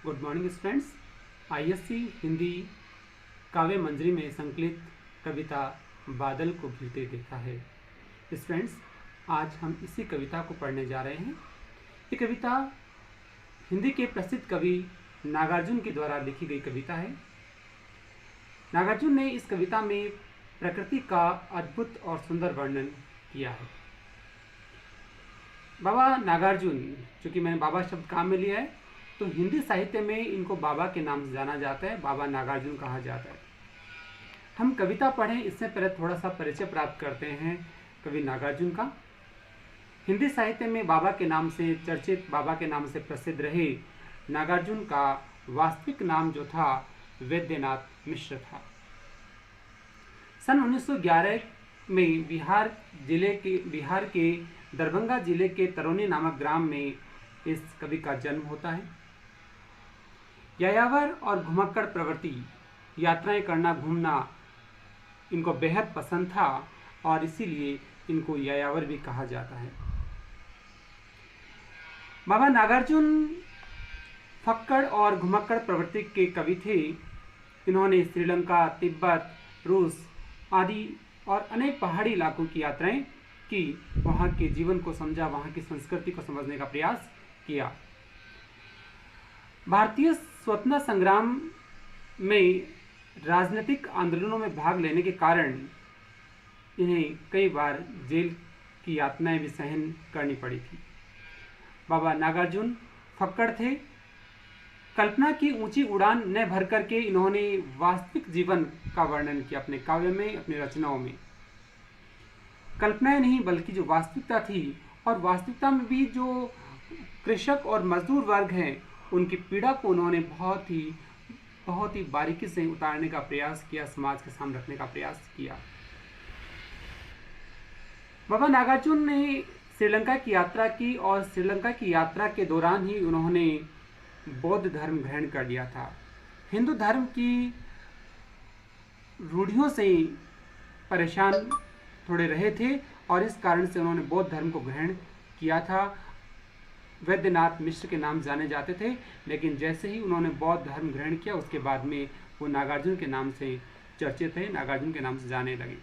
Good morning students. ISC Hindi काव्य मंजरी में संकलित कविता बादल को घिरते देखा है। स्टूडेंट्स, आज हम इसी कविता को पढ़ने जा रहे हैं। ये कविता हिंदी के प्रसिद्ध कवि नागार्जुन के द्वारा लिखी गई कविता है। नागार्जुन ने इस कविता में प्रकृति का अद्भुत और सुंदर वर्णन किया है। बाबा नागार्जुन, चूँकि मैंने बाबा शब्द काम में लिया है, तो हिंदी साहित्य में इनको बाबा के नाम से जाना जाता है, बाबा नागार्जुन कहा जाता है। हम कविता पढ़ें इससे पहले थोड़ा सा परिचय प्राप्त करते हैं कवि नागार्जुन का। हिंदी साहित्य में बाबा के नाम से चर्चित, बाबा के नाम से प्रसिद्ध रहे नागार्जुन का वास्तविक नाम जो था वैद्यनाथ मिश्र था। सन 1911 में बिहार के दरभंगा जिले के तरौनी नामक ग्राम में इस कवि का जन्म होता है। यायावर और घुमक्कड़ प्रवृत्ति, यात्राएं करना, घूमना इनको बेहद पसंद था और इसीलिए इनको यायावर भी कहा जाता है। बाबा नागार्जुन फक्कड़ और घुमक्कड़ प्रवृत्ति के कवि थे। इन्होंने श्रीलंका, तिब्बत, रूस आदि और अनेक पहाड़ी इलाकों की यात्राएं की, वहाँ के जीवन को समझा, वहाँ की संस्कृति को समझने का प्रयास किया। भारतीय स्वतंत्रता संग्राम में राजनीतिक आंदोलनों में भाग लेने के कारण इन्हें कई बार जेल की यातनाएं भी सहन करनी पड़ी थी। बाबा नागार्जुन फक्कड़ थे। कल्पना की ऊंची उड़ान न भर करके इन्होंने वास्तविक जीवन का वर्णन किया अपने काव्य में, अपनी रचनाओं में। कल्पनाएं नहीं बल्कि जो वास्तविकता थी, और वास्तविकता में भी जो कृषक और मजदूर वर्ग हैं उनकी पीड़ा को उन्होंने बहुत ही बारीकी से उतारने का प्रयास किया, समाज के सामने रखने का प्रयास किया। बाबा नागार्जुन ने श्रीलंका की यात्रा की और श्रीलंका की यात्रा के दौरान ही उन्होंने बौद्ध धर्म ग्रहण कर लिया था। हिंदू धर्म की रूढ़ियों से परेशान थोड़े रहे थे और इस कारण से उन्होंने बौद्ध धर्म को ग्रहण किया था। वैद्यनाथ मिश्र के नाम जाने जाते थे, लेकिन जैसे ही उन्होंने बौद्ध धर्म ग्रहण किया उसके बाद में वो नागार्जुन के नाम से चर्चित थे, नागार्जुन के नाम से जाने लगे।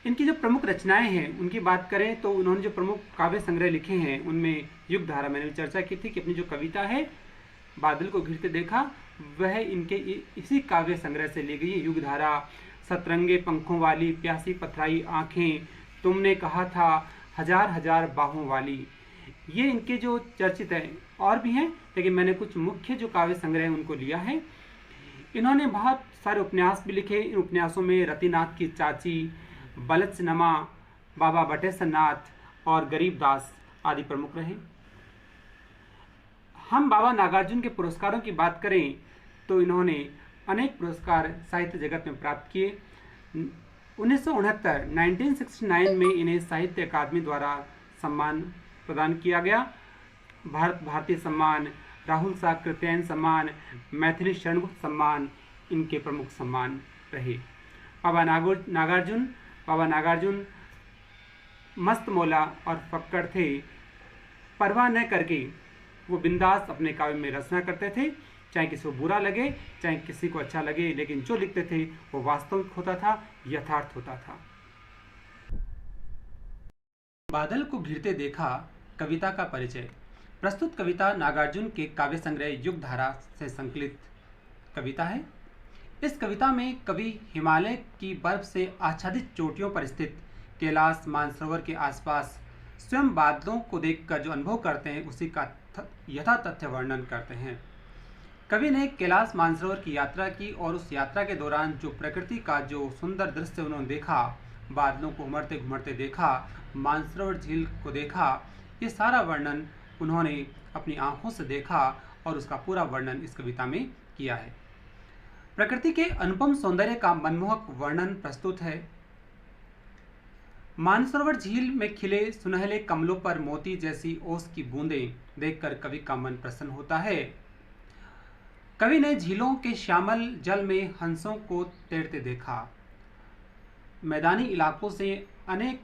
इनकी जो प्रमुख रचनाएं हैं उनकी बात करें तो उन्होंने जो प्रमुख काव्य संग्रह लिखे हैं उनमें युग धारा, मैंने चर्चा की थी कि अपनी जो कविता है बादल को घिरते देखा, वह इनके इसी काव्य संग्रह से ली गई है। युग धारा, सतरंगे पंखों वाली, प्यासी पथराई आंखें, तुमने कहा था, हजार हजार बाहों वाली, ये इनके जो चर्चित हैं। और भी हैं, लेकिन मैंने कुछ मुख्य जो काव्य संग्रह हैं उनको लिया है। इन्होंने बहुत सारे उपन्यास भी लिखे। इन उपन्यासों में रतिनाथ की चाची, बलचनमा, बाबा बटेश्वर नाथ और गरीबदास आदि प्रमुख रहे। हम बाबा नागार्जुन के पुरस्कारों की बात करें तो इन्होंने अनेक पुरस्कार साहित्य जगत में प्राप्त किए। 1969 में इन्हें साहित्य अकादमी द्वारा सम्मान प्रदान किया गया। भारतीय सम्मान, राहुल साकृत्यायन सम्मान, मैथिली शरणगुप्त सम्मान इनके प्रमुख सम्मान रहे। बाबा नागार्जुन मस्त मौला और फक्कड़ थे। परवाह न करके वो बिंदास अपने काव्य में रचना करते थे, चाहे किसी को बुरा लगे चाहे किसी को अच्छा लगे, लेकिन जो लिखते थे वो वास्तविक होता था, यथार्थ होता था। बादल को घिरते देखा कविता का परिचय। प्रस्तुत कविता नागार्जुन के काव्य संग्रह युग धारा से संकलित कविता है। इस कविता में कवि हिमालय की बर्फ से आच्छादित चोटियों पर स्थित कैलाश मानसरोवर के आसपास स्वयं बादलों को देखकर जो अनुभव करते हैं उसी का यथा तथ्य वर्णन करते हैं। कवि ने कैलाश मानसरोवर की यात्रा की और उस यात्रा के दौरान जो प्रकृति का जो सुंदर दृश्य उन्होंने देखा, बादलों को उमड़ते घुमड़ते देखा, मानसरोवर झील को देखा, ये सारा वर्णन उन्होंने अपनी आंखों से देखा और उसका पूरा वर्णन इस कविता में किया है। प्रकृति के अनुपम सौंदर्य का मनमोहक वर्णन प्रस्तुत है। मानसरोवर झील में खिले सुनहले कमलों पर मोती जैसी ओस की बूंदें देखकर कवि का मन प्रसन्न होता है। कवि ने झीलों के श्यामल जल में हंसों को तैरते देखा। मैदानी इलाकों से अनेक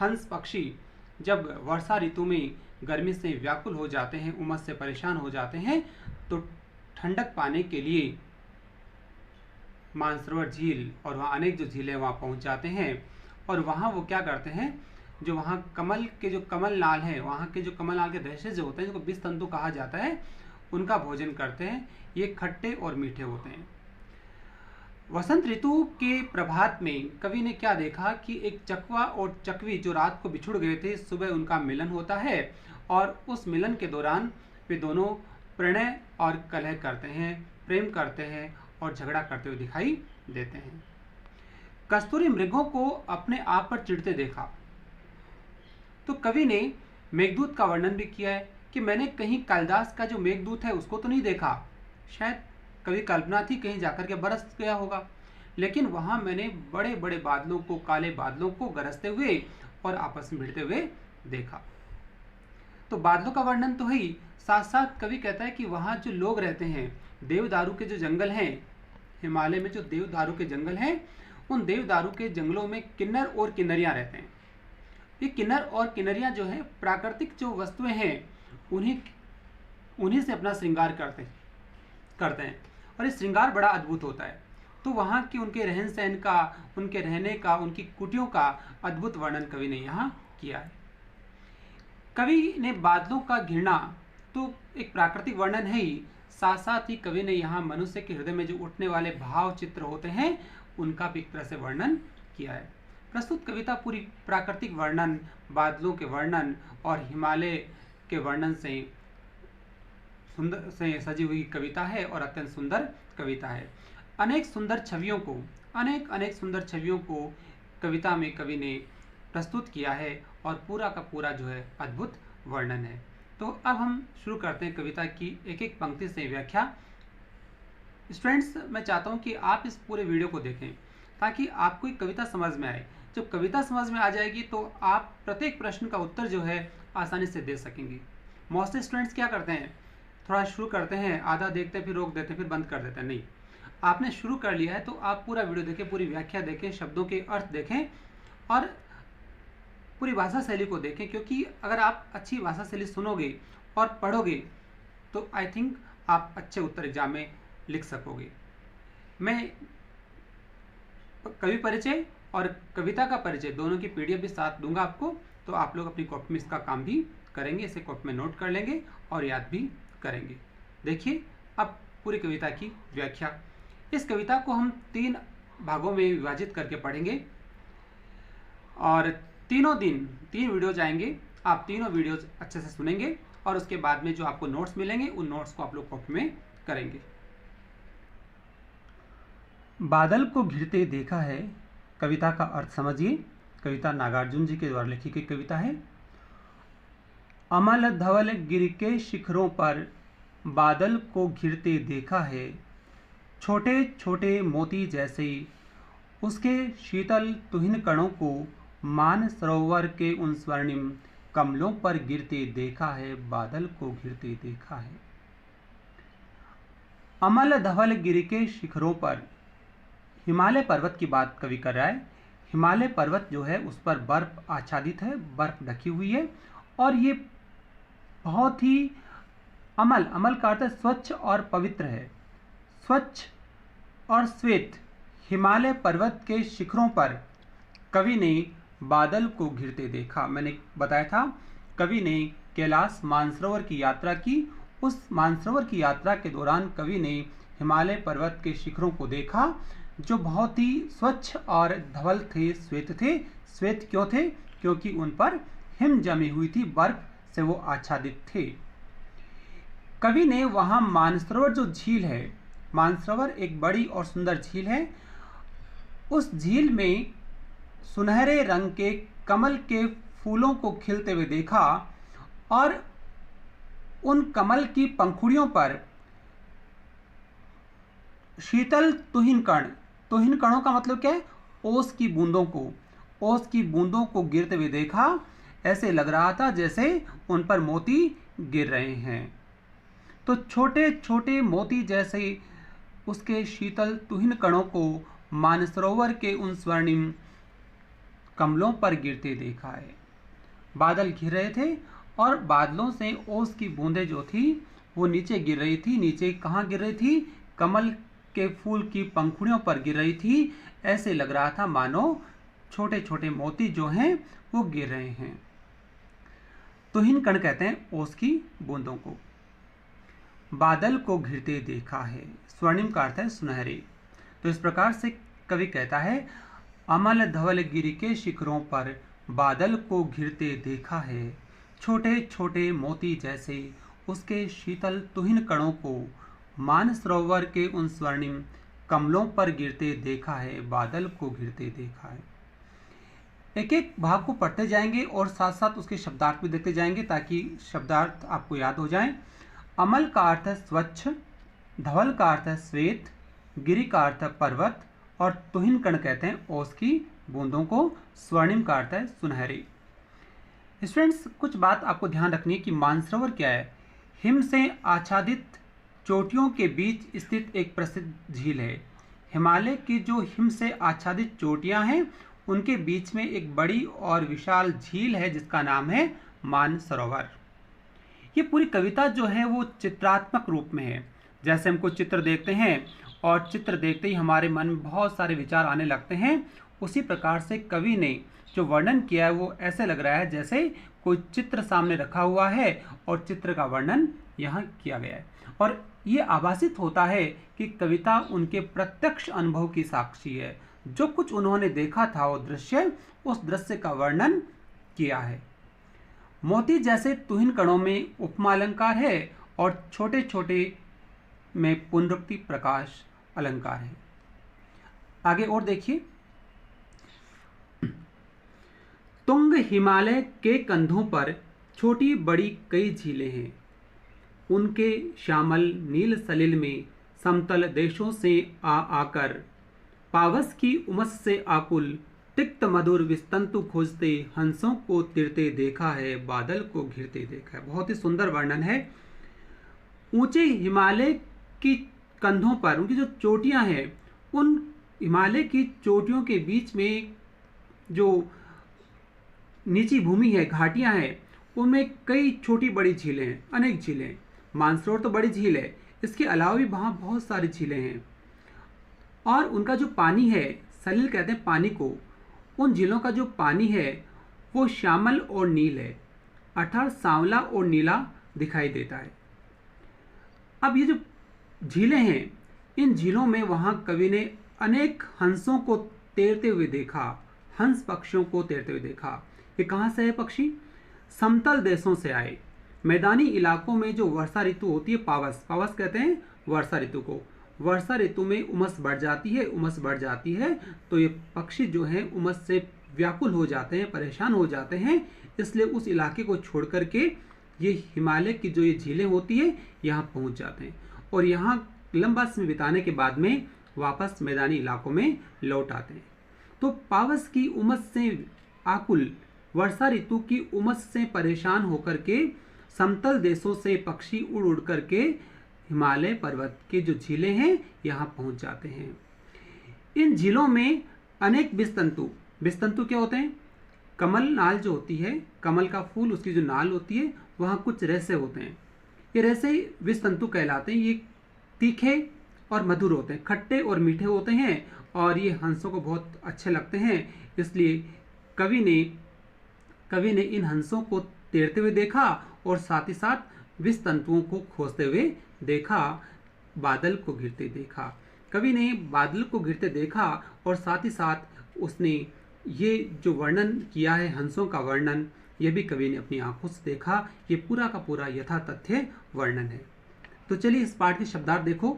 हंस पक्षी जब वर्षा ऋतु में गर्मी से व्याकुल हो जाते हैं, उमस से परेशान हो जाते हैं, तो ठंडक पाने के लिए मानसरोवर झील और वहाँ अनेक जो झीलें वहाँ पहुँच जाते हैं। और वहाँ वो क्या करते हैं, जो वहाँ कमल के जो कमल नाल हैं, वहाँ के जो कमल नाल के रेशे जो होते हैं, जिनको बिस तंतु कहा जाता है, उनका भोजन करते हैं। ये खट्टे और मीठे होते हैं। वसंत ऋतु के प्रभात में कवि ने क्या देखा कि एक चकवा और चकवी जो रात को बिछुड़ गए थे, सुबह उनका मिलन होता है और उस मिलन के दौरान वे दोनों प्रणय और कलह करते हैं, प्रेम करते हैं और झगड़ा करते हुए दिखाई देते हैं। कस्तूरी मृगों को अपने आप पर चिढ़ते देखा। तो कवि ने मेघदूत का वर्णन भी किया है कि मैंने कहीं कालिदास का जो मेघदूत है उसको तो नहीं देखा, शायद कभी कल्पना थी, कहीं जाकर के बरस गया होगा, लेकिन वहां मैंने बड़े बड़े बादलों को, काले बादलों को गरजते हुए और आपस में भिड़ते हुए देखा। तो बादलों का वर्णन तो है ही, साथ साथ कवि कहता है कि वहां जो लोग रहते हैं, देवदारू के जो जंगल हैं, हिमालय में जो देवदारू के जंगल हैं, उन देवदारू के जंगलों में किन्नर और किन्नरियां रहते हैं। ये किन्नर और किन्नरियां जो है प्राकृतिक जो वस्तुएं हैं उन्हीं से अपना श्रृंगार करते हैं और ये श्रृंगार बड़ा अद्भुत होता है। तो वहाँ की उनके रहन सहन का, उनके रहने का, उनकी कुटियों का अद्भुत वर्णन कवि ने यहाँ किया है। कवि ने बादलों का घिरना तो एक प्राकृतिक वर्णन है ही, साथ साथ ही कवि ने यहाँ मनुष्य के हृदय में जो उठने वाले भाव चित्र होते हैं उनका भी एक तरह से वर्णन किया है। प्रस्तुत कविता पूरी प्राकृतिक वर्णन, बादलों के वर्णन और हिमालय के वर्णन से सुंदर से सजी हुई कविता है और अत्यंत सुंदर कविता है। अनेक सुंदर छवियों को कविता में कवि ने प्रस्तुत किया है और पूरा का पूरा जो है अद्भुत वर्णन है। तो अब हम शुरू करते हैं कविता की एक एक पंक्ति से व्याख्या। स्टूडेंट्स, मैं चाहता हूं कि आप इस पूरे वीडियो को देखें ताकि आपको एक कविता समझ में आए। जब कविता समझ में आ जाएगी तो आप प्रत्येक प्रश्न का उत्तर जो है आसानी से दे सकेंगे। मोस्टली स्टूडेंट्स क्या करते हैं, थोड़ा शुरू करते हैं, आधा देखते हैं, फिर रोक देते हैं, फिर बंद कर देते हैं। नहीं, आपने शुरू कर लिया है तो आप पूरा वीडियो देखें, पूरी व्याख्या देखें, शब्दों के अर्थ देखें और पूरी भाषा शैली को देखें, क्योंकि अगर आप अच्छी भाषा शैली सुनोगे और पढ़ोगे तो आई थिंक आप अच्छे उत्तर एग्जाम में लिख सकोगे। मैं कवि परिचय और कविता का परिचय दोनों की पीडीएफ भी साथ दूंगा आपको, तो आप लोग अपनी कॉपी में इसका काम भी करेंगे, इसे कॉपी में नोट कर लेंगे और याद भी करेंगे। देखिए अब पूरी कविता की व्याख्या। इस कविता को हम 3 भागों में विभाजित करके पढ़ेंगे और तीनों दिन 3 वीडियोज आएंगे। आप तीनों वीडियोज अच्छे से सुनेंगे और उसके बाद में जो आपको नोट्स मिलेंगे उन नोट्स को आप लोग कॉपी में करेंगे। बादल को घिरते देखा है, कविता का अर्थ समझिए। कविता नागार्जुन जी के द्वारा लिखी गई कविता है। अमल धवल गिर के शिखरों पर बादल को घिरते देखा है, छोटे छोटे मोती जैसे उसके शीतल तुहिन कणों को मान सरोवर के उन स्वर्णिम कमलों पर गिरते देखा है, बादल को घिरते देखा है। अमल धवल गिर के शिखरों पर, हिमालय पर्वत की बात कवि कर रहा है। हिमालय पर्वत जो है उस पर बर्फ आच्छादित है, बर्फ ढकी हुई है और ये बहुत ही अमल का अर्थ स्वच्छ और पवित्र है। स्वच्छ और श्वेत हिमालय पर्वत के शिखरों पर कवि ने बादल को घिरते देखा। मैंने बताया था कवि ने कैलाश मानसरोवर की यात्रा की। उस मानसरोवर की यात्रा के दौरान कवि ने हिमालय पर्वत के शिखरों को देखा जो बहुत ही स्वच्छ और धवल थे, श्वेत थे। श्वेत क्यों थे? क्योंकि उन पर हिम जमी हुई थी, बर्फ से वो आच्छादित थे। कवि ने वहां मानसरोवर जो झील है, मानसरोवर एक बड़ी और सुंदर झील है, उस झील में सुनहरे रंग के कमल के फूलों को खिलते हुए देखा और उन कमल की पंखुड़ियों पर शीतल तुहिन कणों का मतलब क्या है? ओस की बूंदों को गिरते हुए देखा। ऐसे लग रहा था जैसे उन पर मोती गिर रहे हैं। तो छोटे छोटे मोती जैसे उसके शीतल तुहिन कणों को मानसरोवर के उन स्वर्णिम कमलों पर गिरते देखा है। बादल घिर रहे थे और बादलों से ओस की बूंदें जो थी वो नीचे गिर रही थी। नीचे कहाँ गिर रही थी? कमल के फूल की पंखुड़ियों पर गिर रही थी। ऐसे लग रहा था मानो छोटे छोटे मोती जो हैं वो गिर रहे हैं। तुहिन कण कहते हैं ओस की बूंदों को। बादल को घिरते देखा है, स्वर्णिम का अर्थ है सुनहरे। तो इस प्रकार से कवि कहता है, अमल धवल गिरि के शिखरों पर बादल को घिरते देखा है, छोटे छोटे मोती जैसे उसके शीतल तुहिन कणों को मानसरोवर के उन स्वर्णिम कमलों पर गिरते देखा है, बादल को घिरते देखा है। एक एक भाग को पढ़ते जाएंगे और साथ साथ उसके शब्दार्थ भी देखते जाएंगे ताकि शब्दार्थ आपको याद हो जाएं। अमल का अर्थ है स्वच्छ, धवल का अर्थ है श्वेत, गिरि का अर्थ है पर्वत और तुहिन कण कहते हैं ओस की बूंदों को, स्वर्णिम का अर्थ है सुनहरे। स्टूडेंट्स, कुछ बात आपको ध्यान रखनी है कि मानसरोवर क्या है। हिम से आच्छादित चोटियों के बीच स्थित एक प्रसिद्ध झील है। हिमालय की जो हिम से आच्छादित चोटियां हैं उनके बीच में एक बड़ी और विशाल झील है जिसका नाम है मानसरोवर। ये पूरी कविता जो है वो चित्रात्मक रूप में है। जैसे हमको चित्र देखते हैं और चित्र देखते ही हमारे मन में बहुत सारे विचार आने लगते हैं, उसी प्रकार से कवि ने जो वर्णन किया है वो ऐसे लग रहा है जैसे कोई चित्र सामने रखा हुआ है और चित्र का वर्णन यहाँ किया गया है। और ये आभासित होता है कि कविता उनके प्रत्यक्ष अनुभव की साक्षी है। जो कुछ उन्होंने देखा था वो दृश्य, उस दृश्य का वर्णन किया है। मोती जैसे तुहिन कणों में उपमा अलंकार है और छोटे छोटे में पुनरुक्ति प्रकाश अलंकार है। आगे और देखिए, तुंग हिमालय के कंधों पर छोटी बड़ी कई झीलें हैं। उनके श्यामल नील सलिल में समतल देशों से आकर पावस की उमस से आकुल तिक्त मधुर विस्तंतु खोजते हंसों को तिरते देखा है, बादल को घिरते देखा है। बहुत ही सुंदर वर्णन है। ऊंचे हिमालय की कंधों पर उनकी जो चोटियां हैं, उन हिमालय की चोटियों के बीच में जो नीची भूमि है, घाटियां हैं, उनमें कई छोटी बड़ी झीलें हैं, अनेक झीलें। मानसरोवर तो बड़ी झील है, इसके अलावा भी वहाँ बहुत सारी झीलें हैं। और उनका जो पानी है, सलिल कहते हैं पानी को, उन झीलों का जो पानी है वो श्यामल और नील है, अर्थात सांवला और नीला दिखाई देता है। अब ये जो झीलें हैं, इन झीलों में वहाँ कवि ने अनेक हंसों को तैरते हुए देखा, हंस पक्षियों को तैरते हुए देखा। ये कहाँ से है पक्षी? समतल देशों से आए। मैदानी इलाकों में जो वर्षा ऋतु होती है, पावस कहते हैं वर्षा ऋतु को। वर्षा ऋतु में उमस बढ़ जाती है तो ये पक्षी जो हैं उमस से व्याकुल हो जाते हैं, परेशान हो जाते हैं। इसलिए उस इलाके को छोड़ करके ये हिमालय की जो ये झीलें होती है यहाँ पहुँच जाते हैं और यहाँ लंबा समय बिताने के बाद में वापस मैदानी इलाकों में लौट आते हैं। तो पावस की उमस से आकुल, वर्षा ऋतु की उमस से परेशान होकर के समतल देशों से पक्षी उड़ उड़ करके हिमालय पर्वत के जो झीलें हैं यहाँ पहुँच जाते हैं। इन झीलों में अनेक विस्तंतु क्या होते हैं? कमल नाल जो होती है, कमल का फूल, उसकी जो नाल होती है, वहाँ कुछ रेशे होते हैं। ये रेशे विस्तंतु कहलाते हैं। ये तीखे और मधुर होते हैं, खट्टे और मीठे होते हैं और ये हंसों को बहुत अच्छे लगते हैं। इसलिए कवि ने इन हंसों को तैरते हुए देखा और साथ ही साथ विस्तंतुओं को खोजते हुए देखा, बादल को घिरते देखा। कवि ने बादल को घिरते देखा और साथ ही साथ उसने ये जो वर्णन किया है, हंसों का वर्णन, ये भी कवि ने अपनी आंखों से देखा। ये पूरा का पूरा यथा तथ्य वर्णन है। तो चलिए इस पाठ के शब्दार्थ देखो।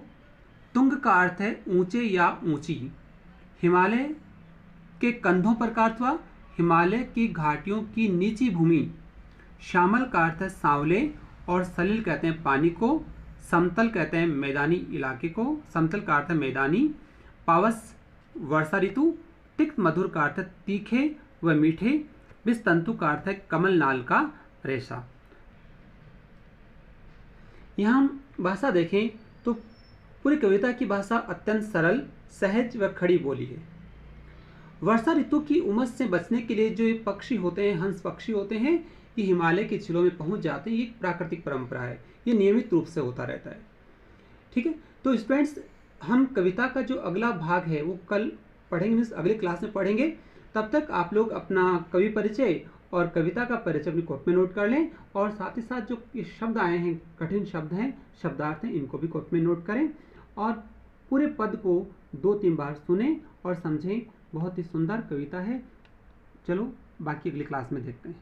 तुंग का अर्थ है ऊंचे या ऊंची। हिमालय के कंधों पर का अर्थ हुआ हिमालय की घाटियों की नीची भूमि। श्यामल का अर्थ है सांवले और सलिल कहते हैं पानी को। समतल कहते हैं मैदानी इलाके को, समतल का अर्थ है मैदानी। पावस वर्षा ऋतु। तिक्त मधुर का अर्थ है तीखे व मीठे। विस्तंतु का अर्थ है कमल नाल का रेशा। यहाँ हम भाषा देखें तो पूरी कविता की भाषा अत्यंत सरल, सहज व खड़ी बोली है। वर्षा ऋतु की उमस से बचने के लिए जो ये पक्षी होते हैं, हंस पक्षी होते हैं, ये हिमालय के जिलों में पहुंच जाते हैं। ये एक प्राकृतिक परंपरा है, ये नियमित रूप से होता रहता है। ठीक है, तो स्टूडेंट्स हम कविता का जो अगला भाग है वो कल पढ़ेंगे, मीन्स अगले क्लास में पढ़ेंगे। तब तक आप लोग अपना कवि परिचय और कविता का परिचय अपनी कॉपी में नोट कर लें, और साथ ही साथ जो ये शब्द आए हैं, कठिन शब्द हैं, शब्दार्थ हैं, इनको भी कॉपी में नोट करें और पूरे पद को 2-3 बार सुने और समझें। बहुत ही सुंदर कविता है। चलो बाकी अगली क्लास में देखते हैं।